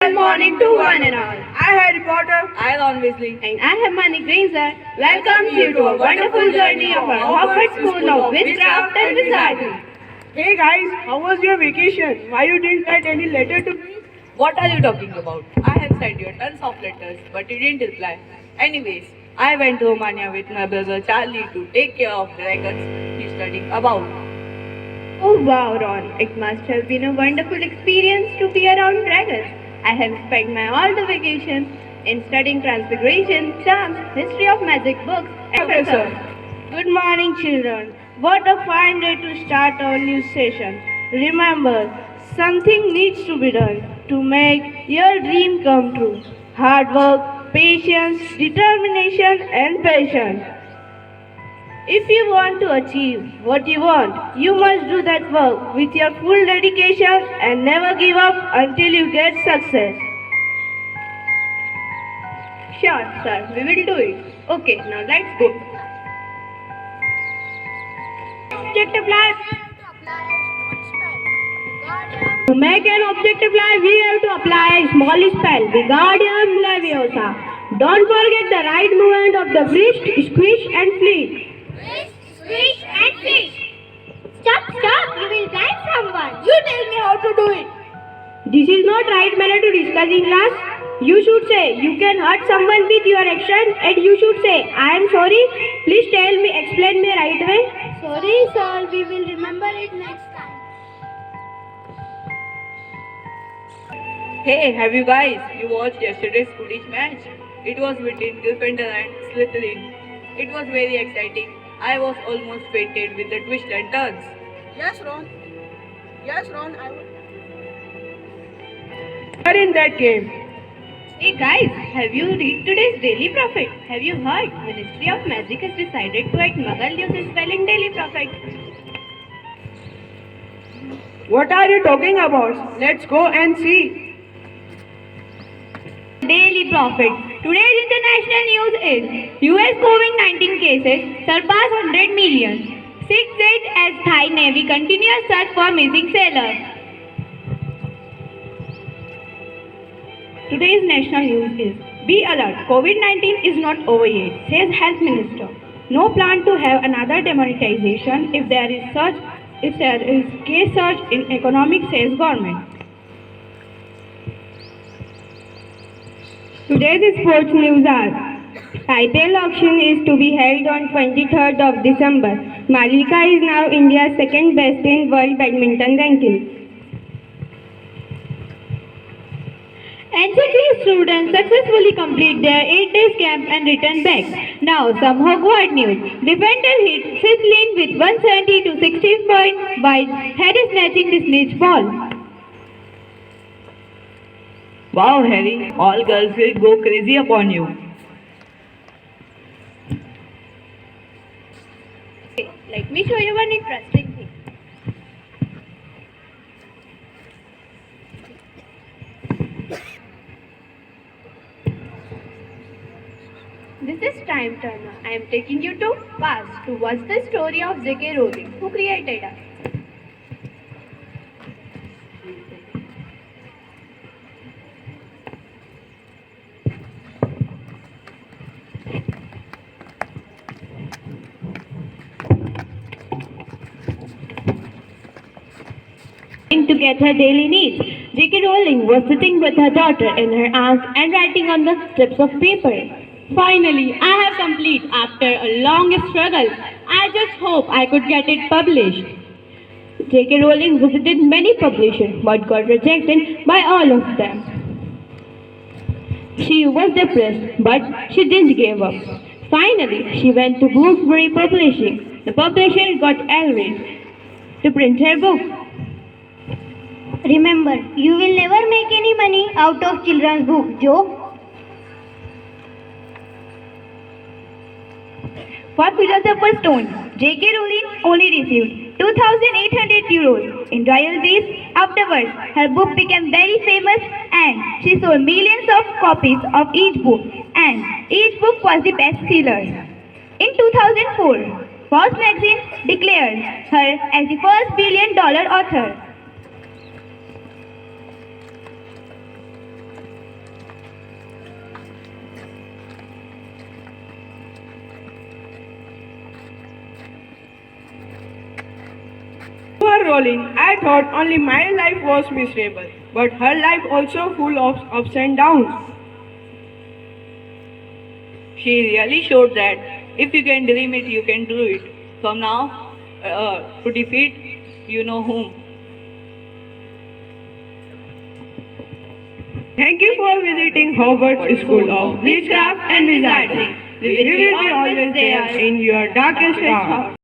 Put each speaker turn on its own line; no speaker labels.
Good morning to one and all.
I Harry Potter.
I Ron Weasley.
And I am Manik Granger. Welcome you to a wonderful journey of our Hogwarts School of Witchcraft and Wizardry.
Hey guys, how was your vacation? Why you didn't write any letter to me?
What are you talking about? I have sent you tons of letters, but you didn't reply. Anyways, I went to Romania with my brother Charlie to take care of dragons he's studying about.
Oh wow, Ron. It must have been a wonderful experience to be around dragons. I have spent my all the vacation in studying transfiguration, charms, history of magic books, etc.
Good morning, children. What a fine day to start our new session. Remember, something needs to be done to make your dream come true. Hard work, patience, determination, and patience. If you want to achieve what you want, you must do that work with your full dedication and never give up until you get success.
Sure, sir. We will do it. Okay, now let's go. Objective life.
To make an objective life, we have to apply a small spell, Wingardium Leviosa. Don't forget the right movement of the wrist, squish and flick.
Squish and flick. Stop, you will blind someone. You tell me how to do it.
This is not right manner to discuss in class. You should say you can hurt someone with your action and you should say I am sorry. Please explain me right way.
Sorry, sir, we will remember it next time.
Hey, have you guys? You watched yesterday's Quidditch match? It was between Gryffindor and Slytherin. It was very exciting. I was almost fainted with the twists and turns.
Yes, Ron, I will. Are in that game.
Hey guys, have you read today's Daily Prophet? Have you heard? Ministry of Magic has decided to add Muggle use spell in Daily Prophet.
What are you talking about? Let's go and see.
Daily Prophet. Today's international news is US COVID-19 cases surpass 100 million. 6-8 as Thai Navy continues search for missing sailor. Today's national news is be alert. COVID-19 is not over yet, says Health Minister. No plan to have another demonetization if there is case surge in economic, says government. Today's sports news are IPL auction is to be held on 23rd of December. Malika is now India's second best in world badminton ranking. NCT students successfully complete their 8 days camp and return back. Now some Hogwarts news. Defender hit Slytherin with 170 to 16 points by head snatching the snitch ball.
Wow, Harry, all girls will go crazy upon you.
Let me show you one interesting thing. This is Time Turner. I am taking you to past to watch the story of J.K. Rowling, who created us. To get her daily needs, J.K. Rowling was sitting with her daughter in her arms and writing on the strips of paper. Finally, I have complete after a long struggle. I just hope I could get it published. J.K. Rowling visited many publishers but got rejected by all of them. She was depressed, but she didn't give up. Finally, she went to Bloomsbury Publishing. The publisher got Elwood to print her book.
Remember, you will never make any money out of children's book, Joe.
For Philosopher's Stone, J.K. Rowling only received 2,800 euros in royalties. Afterwards, her book became very famous and she sold millions of copies of each book, and each book was the best seller. In 2004, Frost magazine declared her as the first $1 billion author.
Rowling, I thought only my life was miserable, but her life also full of ups and downs.
She really showed that if you can dream it, you can do it. From now, to defeat, you know whom.
Thank you for visiting Hogwarts School of Witchcraft and Wizardry. We will be always there in your darkest hour.